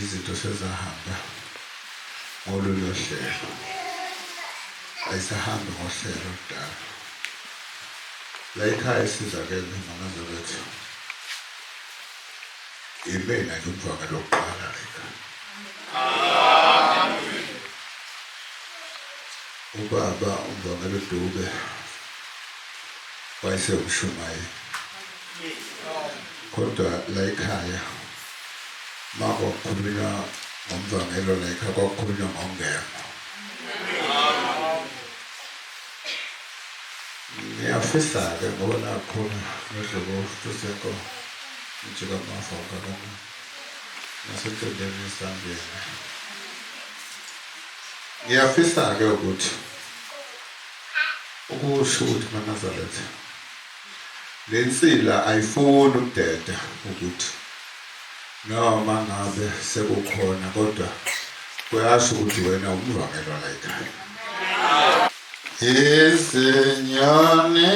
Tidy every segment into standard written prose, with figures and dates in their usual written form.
izinto sezahamba ngolunye uhlelo ayisahambi ngohlelo oludala la ekhaya sizakele manazarethu imena nje umvanga lokuqala la ekhaya ubaba umvanga loDube wayesewumshumayeli kodwa la ekhaya mako kukhulunywa ngomvangelo la ekhaya kwakukhulunywa ngongema ngiyafisa-ke ngoba nakhona nodlobo futhuseko njika mafaka kana nasentendeni esambeni ngiyafisa-ke ukuthi ukusho ukuthi manazaretha le nsila ayifuni ukudeda ukuthi noma ngabe sekukhona kodwa kuyasho ukuthi wena umvangelo la ekhaya izinyane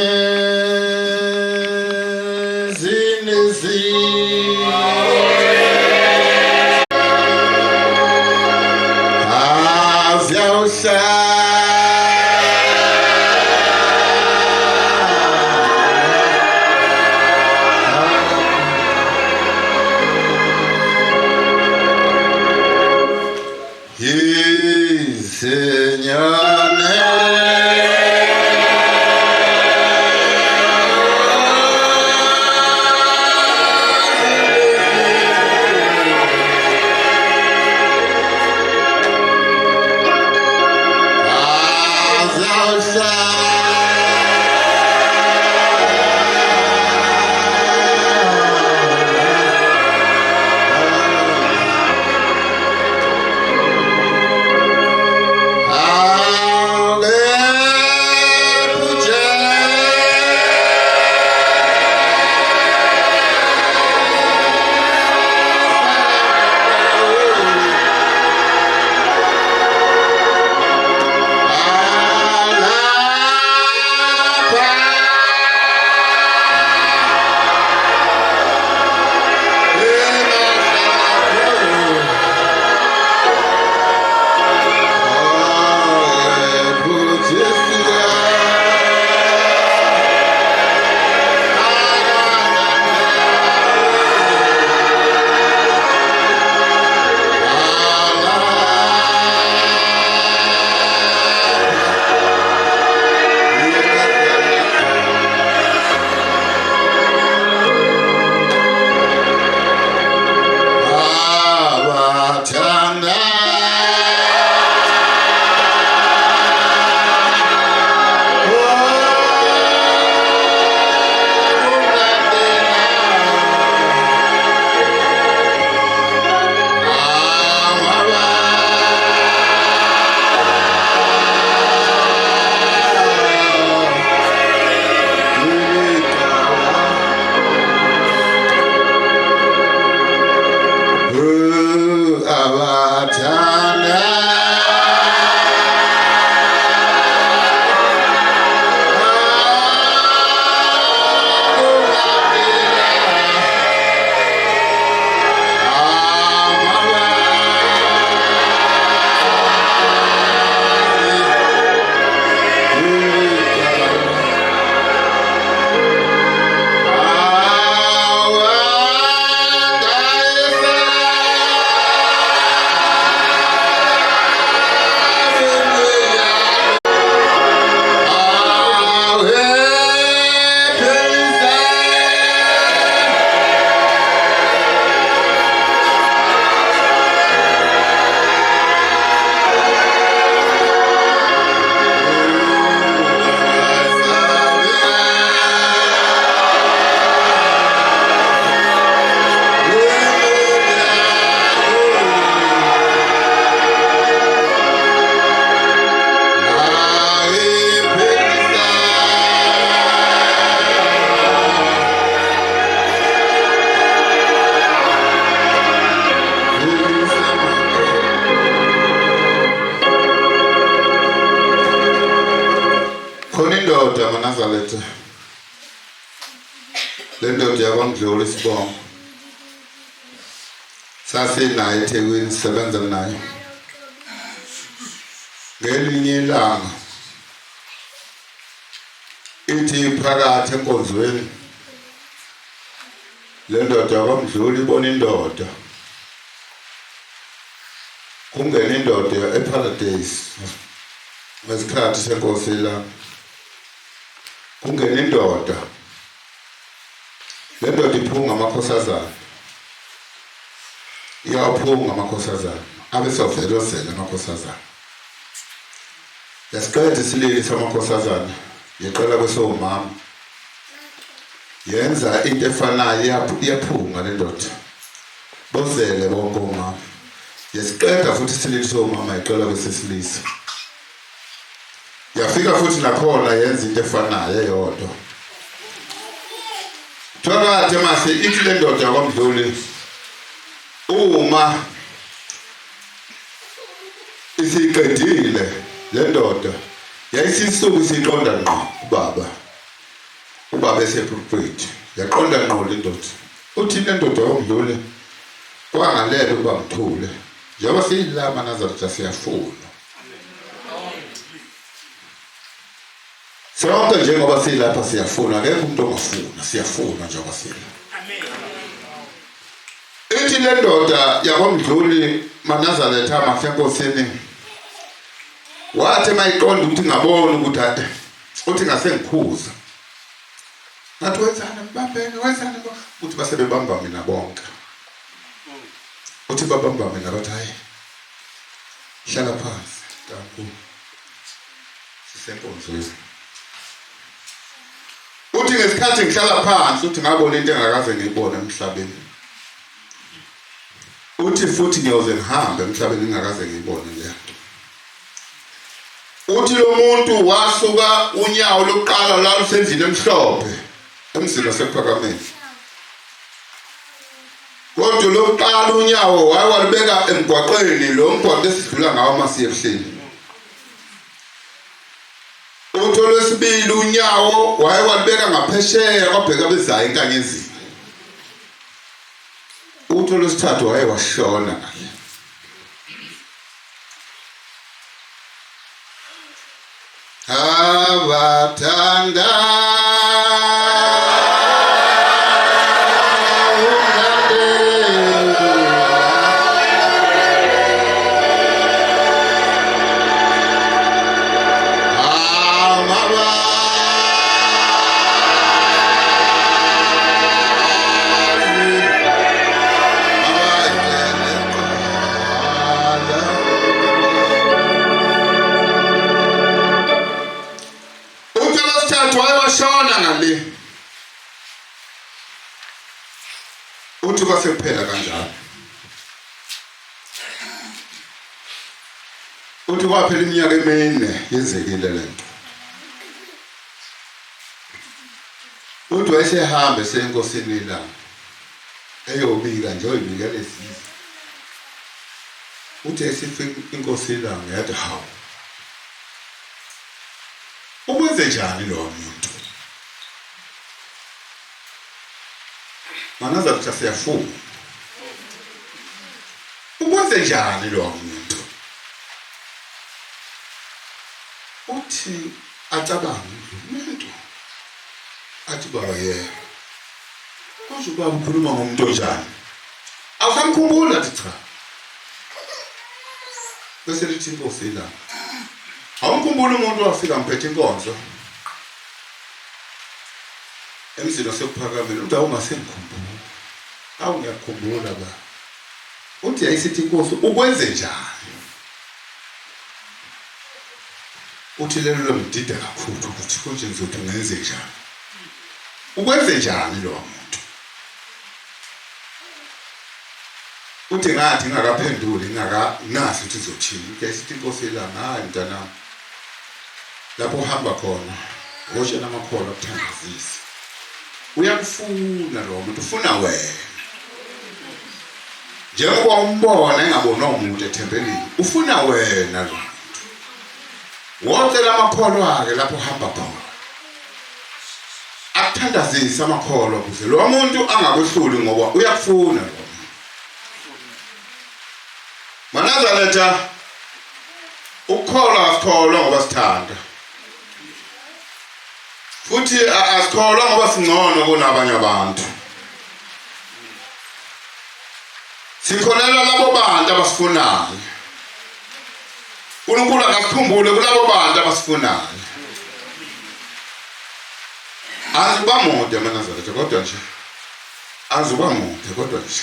indoda kaNazaretha le ndoda yakwaMdluli Sibongo sasenaye eThekwini sisebenza naye ngelinye ilanga ithi phakathi enkonzweni le ndoda kwaMdluli ibona indoda kungena indoda eParadise ngesikhathi senkosi la kungena indoda le ndoda iphunga amakhosazana iyaphunga amakhosazana abesovelozela amakhosazana yasiqeda isilili samakhosazana yeqala kwesomama yenza into efanayo iyaphunga le ndoda bozele bonke omama yesiqeda futhi isilili somama yeqala kwesesilisa yafika futhi nakhona yenza into efanayo eyodwa phakathi mase ithi le ndoda kwaMdluli uma isiqedile le ndoda yayisisuku siqonda ngqo ubaba esepulpit yaqonda ngqo le ndoda uthi le ndoda kwaMdluli kwangalelo uba Mthule njengoba siyilama Nazareth siyafuna sonke njengoba silapha siyafuna akekho umuntu ongafuna siyafuna njengoba sila ithi le ndoda yakwaMdluli maNazareth amasenkosini wathi mayiqonda ukuthi ngabona ukuthi uthi ngasengikhuza ngathi wenzani mbambene wenzani ukuthi basebebamba mina bonke uthi babamba mina bathi hayi hlala phansi kakhulu sisenkonzweni uthi ngesikhathi ngihlala phansi uthi ngabona into engakaze ngiyibone emhlabeni uthi futhi ngiyoze ngihambe emhlabeni ngingakaze ngiyibone le uthi lo muntu wasuka unyawo lokuqala la lusendlini emhlophe emzini wasePhakameni kodwa lokuqala unyawo wayewalibeka emgwaqeni lo mgwaqo esidlula ngawo masiye ebuhleni uthi olwesibili unyawo wayewalibeka ngaphesheya kwabheka bezayo enkanyezini uthi olwesithathu wayewashona ngale abathanda uthi kwasekuphela kanjalo uthi kwaphela iminyaka emine yenzekile lento uthi wayesehamba esenkosini la eyobika nje oyibika lesizwe uthi esifika inkosi la ngathi hawu ukwenze njani lo muntu Nazareth siyafuna ukwenze njani lo muntu uthi acabanga umuntu athi baba yebo kusho baba ukhuluma ngomuntu onjani awusamkhumbula athi cha bese lithi inkosi la awumkhumbula umuntu wafika mphethe inkonzo emzini wasePhakameni uthi awungasengikhumbula ngiyakhumbula ba uthi yayisithi inkosi ukwenze njani uthi lelo lomdida kakhulu ukuthi konje ngizothi ngenze njani ukwenze njani lo muntu uthi ngathi ngakaphenduli ngingakazi ukuthi izothini yayisithi inkosi la hayi mntanami lapho uhamba khona usho namakhola okuthandazisa uyakufuna lo muntu ufuna wena njengoba umbona engabona umuntu ethempelini ufuna wena lo muntu wonke lamakhola akhe lapho uhamba khona akuthandazisa amakhola ukuze lo muntu angakwehluli ngoba uyakufuna lo muntu maNazaretha ukukholwa asikholwa ngoba sithanda futhi asikholwa ngoba singcono kunabanye abantu. Sikholelwa labo bantu abasifunayo. uNkulunkulu akasikhumbule kulabo bantu abasifunayo. Azuba mude maNazaretha kodwa nje. Azuba mude kodwa nje.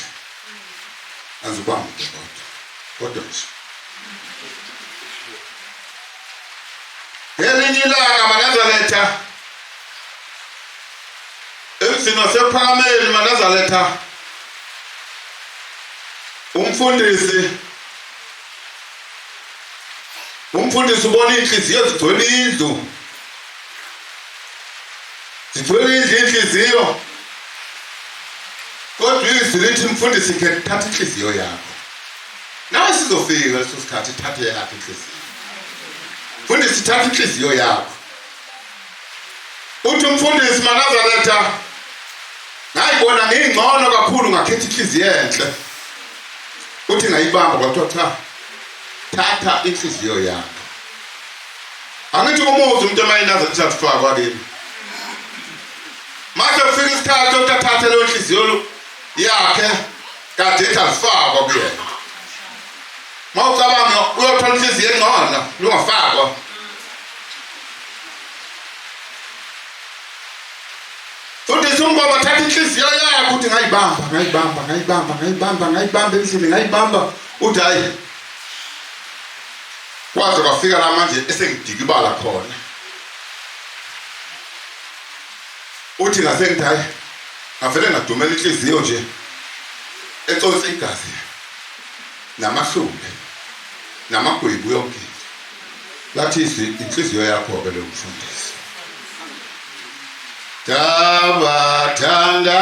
Azuba mude kodwa nje. Ngelinye ilanga maNazaretha emzini wasePhakameli maNazaretha umfundisi ubona inhliziyo zigcwele indlu. Zigcwele indlu inhliziyo. Kodwa izwi lithi mfundisi ke thatha inhliziyo yakho. Nawe sizofika leso sikhathi thathe yakho inhliziyo. Mfundisi thatha inhliziyo yakho. Uthi umfundisi maNazaretha ngayibona ngingcono kakhulu ngakhetha inhliziyo enhle. Uthi ngayibamba kwathiwa cha thatha inhliziyo yakho. Angithi umuzi umuntu emaNazaretha sifakwa kimi. Mase kufika isikhathi uthatha leyo inhliziyo yakhe kade ethasifakwa kuyena. Mawucabanga uyothola inhliziyo engcono lungafakwa. Futhi umbaba thatha inhliziyo yakho uthi ngayibamba endlini ngayibamba uthi hayi kwaze kwafika la manje esengidikibala khona. Uthi ngasengithi hayi ngavele ngadumela inhliziyo nje etsonsa igazi namahlumbe namagwebu yonke. Lathi inhliziyo yakho ke lo mfundisi. Tabathanda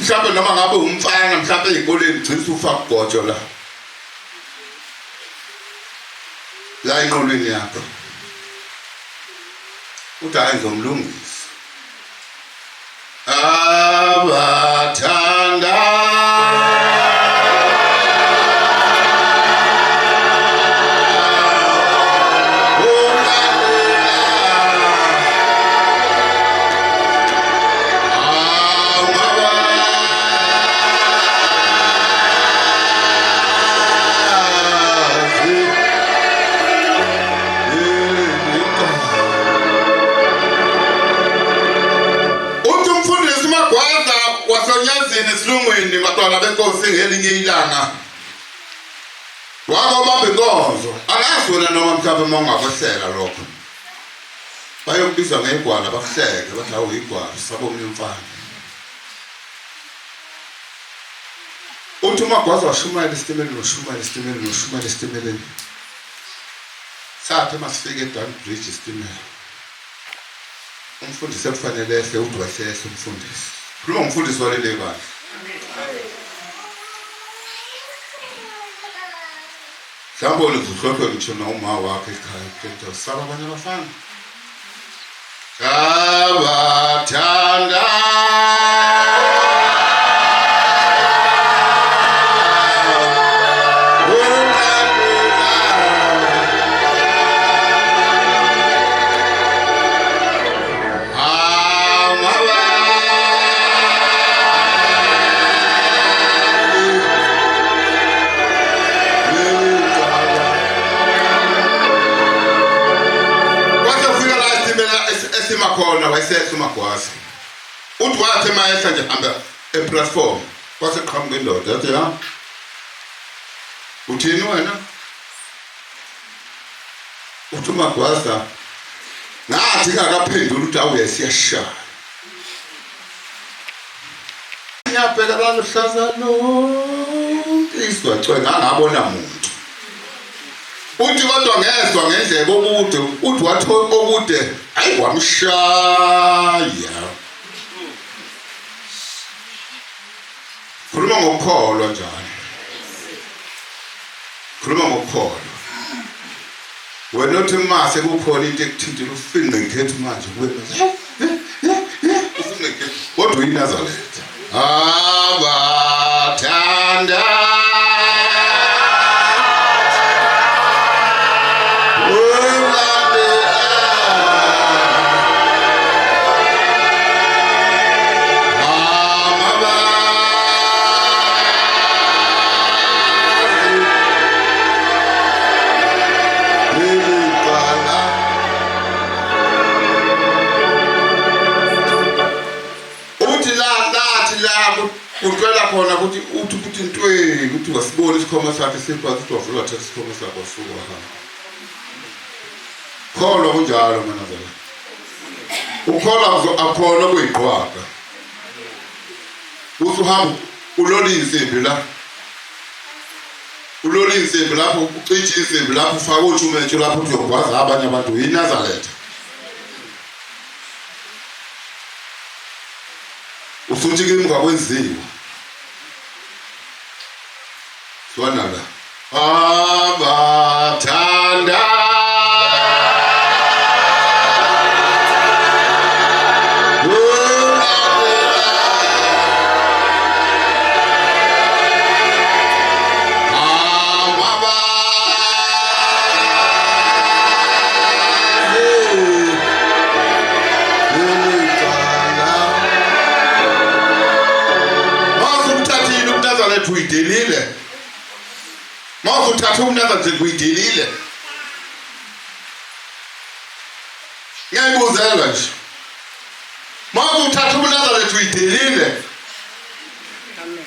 mhlawumbe noma ngabe umfana mhlawumbe ezikoleni gcina ufaka ugojo la enqolweni yakho. Uthi hayi ngizomlungisa. Abathanda esilungwini batwana benkosi ngelinye ilanga wakobamba inkonzo. Angazi wena noma mhlawumbe mawungakwesela lokho bayokubizwa ngegwala bakuhleke bathi awu igwala sabomnye umfana. Uthi uMagwaza washumayela esitimeleni sathi masifike eDunbridge isitimela umfundisi ekufanele ehle uthi wahlehla umfundisi. Khuluma umfundisi walele kahle. Mhlawumbe uzohlophe ngitsho uma wakhe ekhaya kodwa usaba abanye abafana. Abathanda khona wayesethu Magwaza. Uthi wathi mayehla nje hamba eplatform kwase qhamuka indoda yathi ya uthini wena? Uthi Magwaza ngathi ngakaphendula uthi awu yesiyashaya. Ngiyabheka la luhlaza lo iswacwe ngabona umuntu. uthi kodwa ngezwa ngendlebe okude uthi wathola okude ayi wamshaya. Khuluma ngokukholwa njalo. Khuluma ngokukholwa. Wena uthi mase kukhona into ekuthintile ufinqe ngekhethu manje kuwe. Ufinqe ngekhethu kodwa uyiNazaretha. Abathanda ucela khona ukuthi uthi intweni ukuthi wasibona isikhoma sakhe siphansi ukuthi wavula wathatha isikhoma sakhe wasuka wahamba. Kholwa kunjalo manazala. Ukholwa akhona kuyiqhwaga. Usuhamba uloli insimbi la. Uloli insimbi lapho ucithi insimbi lapho ufaka utshumethu lapho uzokwazi abanye abantu yiNazaretha. Usuthi kimva kwenziwa. Swana la. Abathanda uyidelile. Mawuthi uthatha uMnazaretha uyidelile. Ngiyayibuzela nje. Mawuthi uthatha uMnazaretha uyidelile. Amen.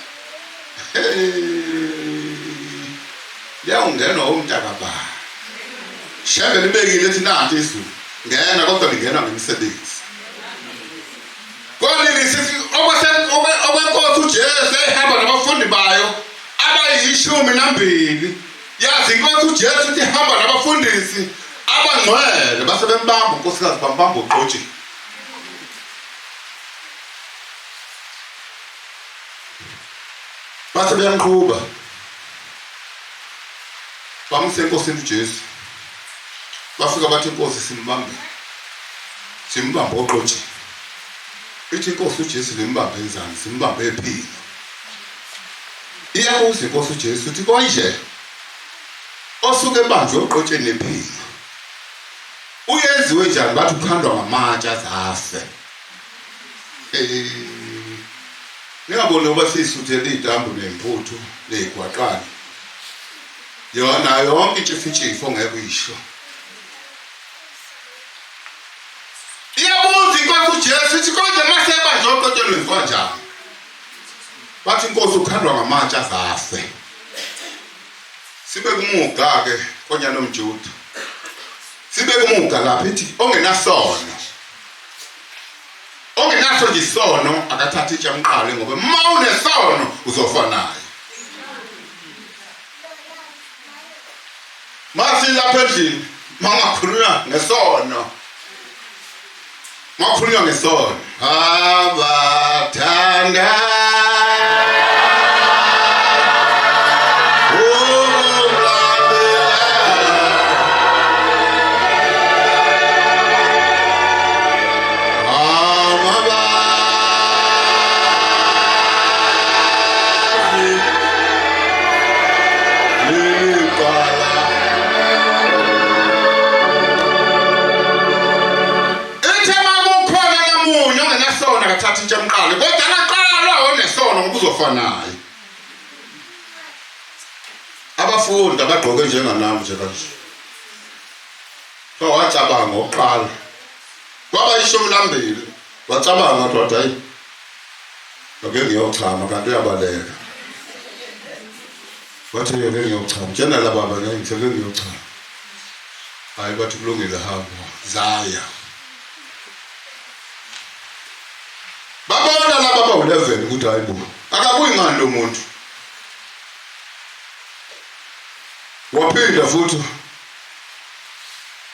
Liyawungena umntakaba. Shebe libekile ethi nanti isu. Ngena kodwa lingena ngemisebenzi. Kodwa lisithi okwenkosi uJesu ehamba nabafundi bayo abayi12. Yazi inkosi uJesu uthi hamba nabafundisi abangcwele base bembamba unkosikazi bambamba uqotshi. Base beyamqhuba. Bamse enkosini uJesu. Bafika bathi inkosi simbambe. Simbamba uqotshi. Ithi inkosi uJesu limbambe enzani simbambe ephini. Iyabuza inkosi uJesu uthi konje osuke banjwe uqotsheni ephini. Uyenziwe njani bathi ukhandwa ngamatshe azafe. Ningaboni ngoba sisuthele idambu nemphuthu lezigwaqana. Yona yonke itshifitshifo ngeke uyisho. Iyabuza inkosi uJesu ithi konje mase banjwe uqotsheni wenziwa njani? Bathi inkosi ukhandwa ngamatshe azafe. Sibe kumuga ke konyana omJuda. Sibe kumuga lapha ithi ongenasono. Ongenaso nje isono akathatha itshamqale ngoba uma unesono uzofa naye. Masi lapha endlini mangakhuluma ngesono. Makhulunywa ngesono. Abathanda akathatha itshamqale kodwa naqala onesono ngoba uzofa naye. Abafundi abagqoke njenganami nje kanje. So wacabanga oqala. Kwaba ishumi lambili. Wacabanga ukuthi hayi. Ake ngiyochama kanti uyabaleka. Wathi yeke ngiyochama. Njena la baba ngitheke ngiyochama. Hayi bathi kulungile hamba. Zaya. Babona laba bawu11 ukuthi hayibo akabuyi ngani lo muntu. Waphinda futhi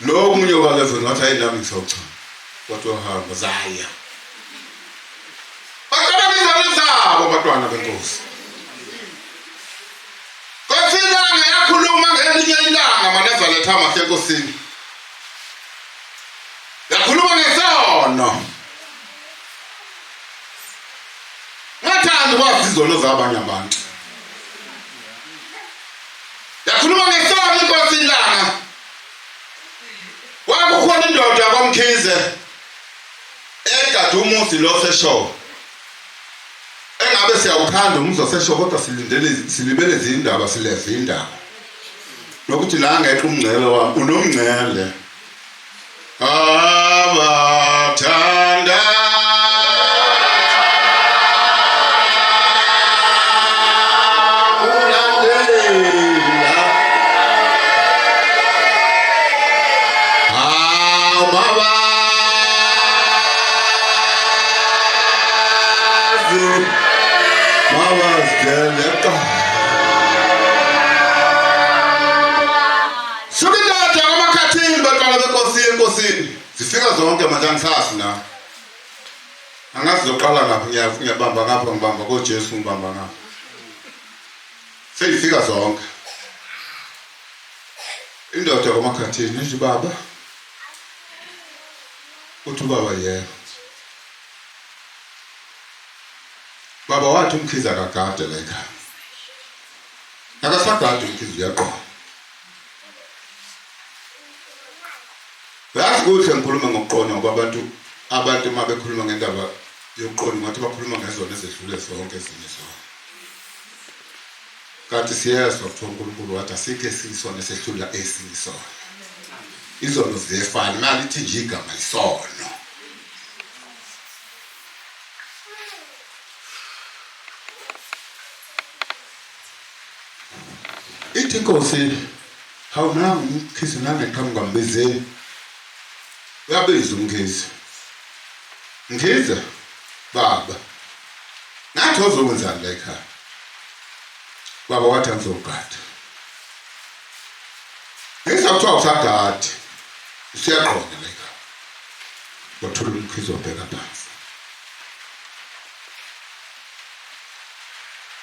lo omunye wakhe ngathi hayi nami ngisocha kodwa hamba zaya baqala izalo zabo abantwana benkosi Kosilanga yakhuluma ngelinye ilanga manazalethwa amahle enkosini yakhuluma ngesono ngathanda ukwazi izono zabanye abantu yakhuluma ngesono inkosi ilanga wakukhona indoda yakwamkhize egade umuzi lo seshowe engabe siyawukhanda umuzi oseshowe kodwa silibele izindaba sileve indaba nokuthi la ngeqa umngcele wami unomngcele abathanda zifika zonke manje angisasi na angazi zoqala ngapha ngiyabamba ngapha ngibamba koJesu ngibamba ngapha seyifika zonke indoda kwamakhathini nje baba uthi baba yebo baba wathi umkhize akagade la ekhaya akasagade umkhize uyaqona Yazi kuhle ngikhuluma ngokuqona ngoba abantu uma bekhuluma ngendaba yokuqona ngathi bakhuluma ngezona ezedlule zonke ezinye zona. Kanti siyezwa ukuthi uNkulunkulu wathi asikho esiyisona esedlula esiyisona. Izono ziyefana mali ithi nje igama isono. Ithi Nkosi hawuna umkhize nangeqhamuka ngambezeni uyabiza umkhize Mkhize baba nathi ozokwenzani la ekhaya baba wathi angizogada ngisakuthiwa usagadi usiyaqonda la ekhaya wathola umkhize obheka phansi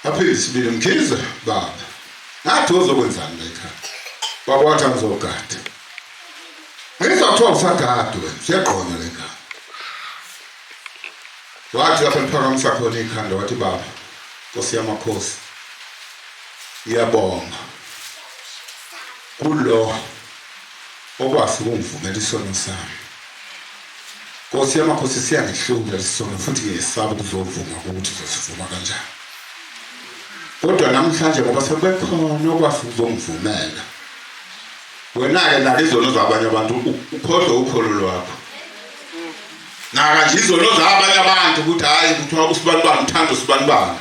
aphile sibili Mkhize baba nathi ozokwenzani la ekhaya baba wathi angizogada ngisakuthiwa usagadi wena usiyaqonda la ekhaya wathi lapha niphakamisa khona ikhanda wathi baba Nkosi yamakhosi ngiyabonga kulo okwasi ukungivumela isono sami Nkosi yamakhosi siyangihlula isono futhi ngiyesaba ukuzovuma ukuthi uzosivuma kanjani kodwa namhlanje ngoba sekubekhona okwasi ukuzongivumela wena-ke nake izono zabanye abantu ukhohlwe ukholo lwakho naka nje izono zabanye abantu ukuthi hayi kuthiwa usibanibani uthanda usibanibani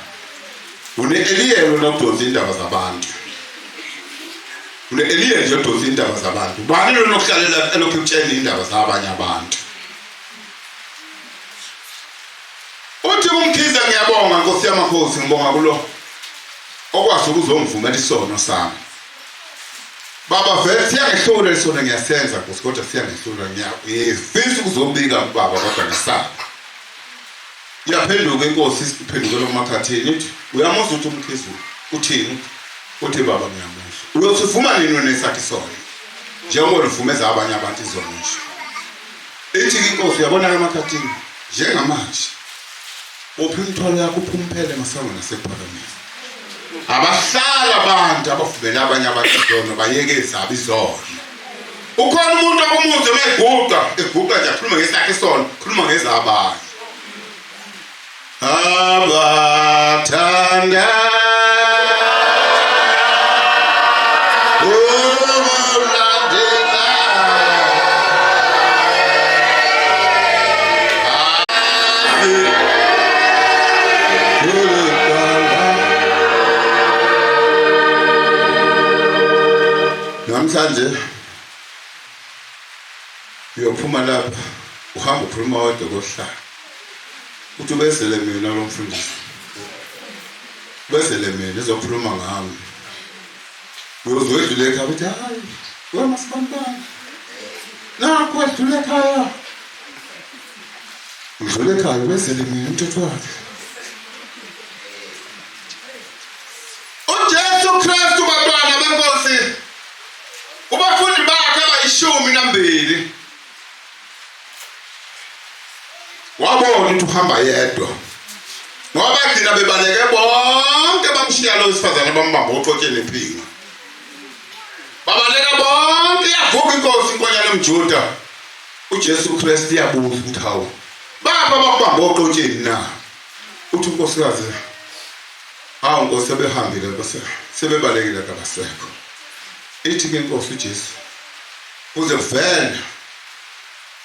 une-eliyelo lokudonsa indaba zabantu une-eliyelo nje odonsa indaba zabantu bani lo nokuhlalela elokhu ekutshela indaba zabanye abantu uthi uMkhize ngiyabonga Nkosi yamakhosi ngibonga kulo okwasi ukuzongivumela isono sami baba vele siyangihlula isona ngiyasenza Nkosi kodwa siyangihlula ngiyafisa ukuzobika kubaba kodwa ngisaba yaphenduka inkosi isiphendukela kumakhathini ithi uyamuzwa ukuthi uMkhize uthini uthi baba ngiyamuzwa uyosivuma nini nesakhe isono njengoba uvumeza abanye abantu izono nje ithi inkosi uyabona emakhathini njengamanje uphi imithwalo yakho uphumpele masango nasephakamisa abahlala abantu abavumela abanye abantu izono bayekeza abizono ukhona umuntu akumuze eguqa nje akhuluma ngesakhe isono khuluma ngezabanye abathanda namhlanje uyophuma lapha uhamba ukhuluma wedwa kohlala uthi ubesele mina lo mfundisi besele mina ezokhuluma ngami uyozwedlule ekhaya uthi hayi wena masibanibani nakho edlule ekhaya udlule ekhaya wezele mina umthetho wakhe uJesu Kristu bantwana benkosi kubafundi bakhe abayishumi wabona ukuthi uhamba yedwa ngoba bagcina bebaleke bonke bamshiya lo wesifazane bambamba uxotsheni iphinga babaleka bonke yavuka inkosi inkonyane umjuda uJesu Kristu yabuza ukuthi hawu bapha bakubamba oxotsheni na uthi unkosikazi hawu nkosi sebehambile bese sebebalekile kabasekho ithi ke inkosi uJesu uze vele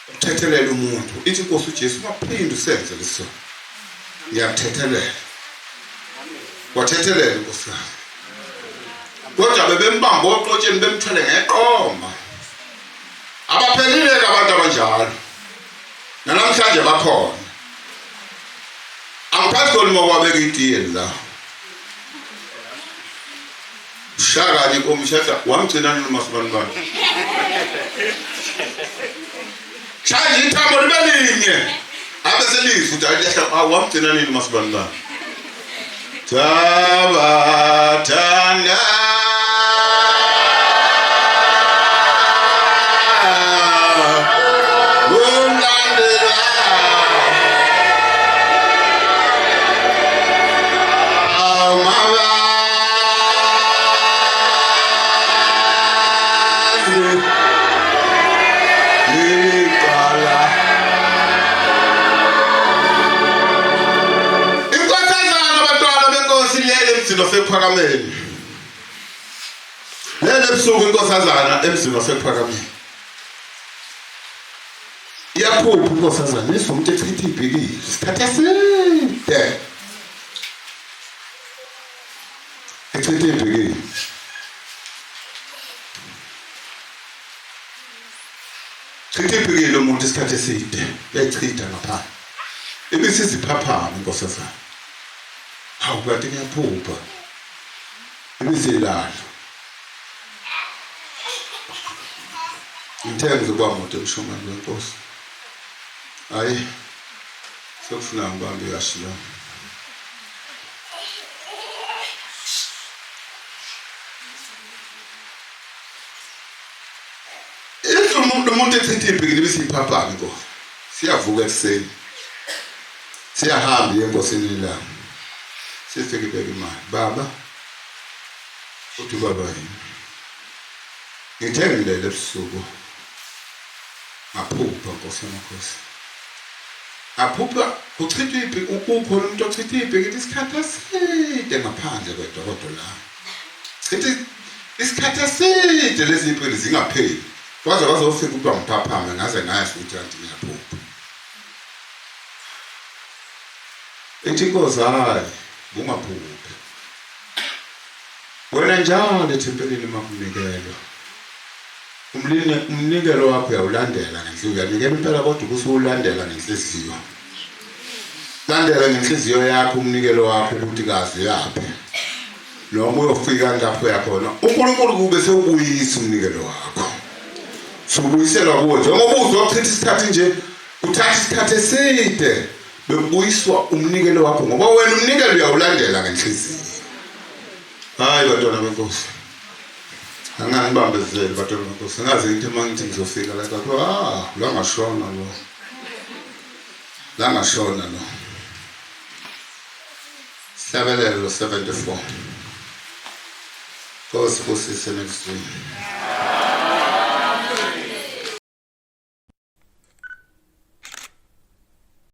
uthethelela umuntu ithi inkosi uJesu maphinde usenze leso ngiyakuthethelela wathethelela inkosi kodwa bebembamba oxotsheni bemthwele ngeqoma abaphelile abantu abanjalo namhlanje bakhona angiphathi kolimo kwabeka itiye la shaka ngikomshata wamgcina nomasibani chaji ithambo libelinye abeselizwe uDaliyahla wamgcina nini masibani Tabatana Sephakameni lele busuku inkosazana emzini wasephakameni iyaphupha inkosazana isomuntu echitha ibhikile isikhathi eside echitha ibhikile chitha ibhikile umuntu isikhathi eside echitha ngaphandle ibisiziphaphama inkosazana hawu kanti ngiyaphupha ibiselala ngithe ngizobamude emshomani wenkosi hayi sokufuna ngibambe yashilo umuntu echitha ibhikile ibisiphaphama inkosi siyavuka ekuseni siyahamba enkosini lelanga sifike beke imali baba uthi baba yini ngithengile lebusuku ngaphupha nkosi yamakhosi aphupha uchitha iphi ukukho umuntu ochitha ibhekile isikhathi eside ngaphandle kwedokotela la chitha isikhathi eside lezi impilo zingapheli kwaze ufika ukuba ngiphaphame ngaze ngazi ukuthi kanti ngiyaphupha ethi inkosi hayi bungaphuphi wena njalo ethempelini makunikelo umnikelo wakho uyawulandela ngenhliziyo uyanikela impela kodwa usulandela ngenhliziyo landela ngenhliziyo yakho umnikelo wakho ukuthi kazi yaphi noma uyofika lapho yakhona uNkulunkulu kube sewubuyisa umnikelo wakho sobuyiselwa kuwe njengoba uzochitha isikhathi nje uthatha isikhathi eside bekubuyiswa umnikelo wakho ngoba wena umnikelo uyawulandela ngenhliziyo hayi bantwana benkosi angangibambezele bantwana benkosi ngaze ngithi mangithi ngizofika la kodwa la ngashona lo Hlabelelo 74 Nkosi kusise next week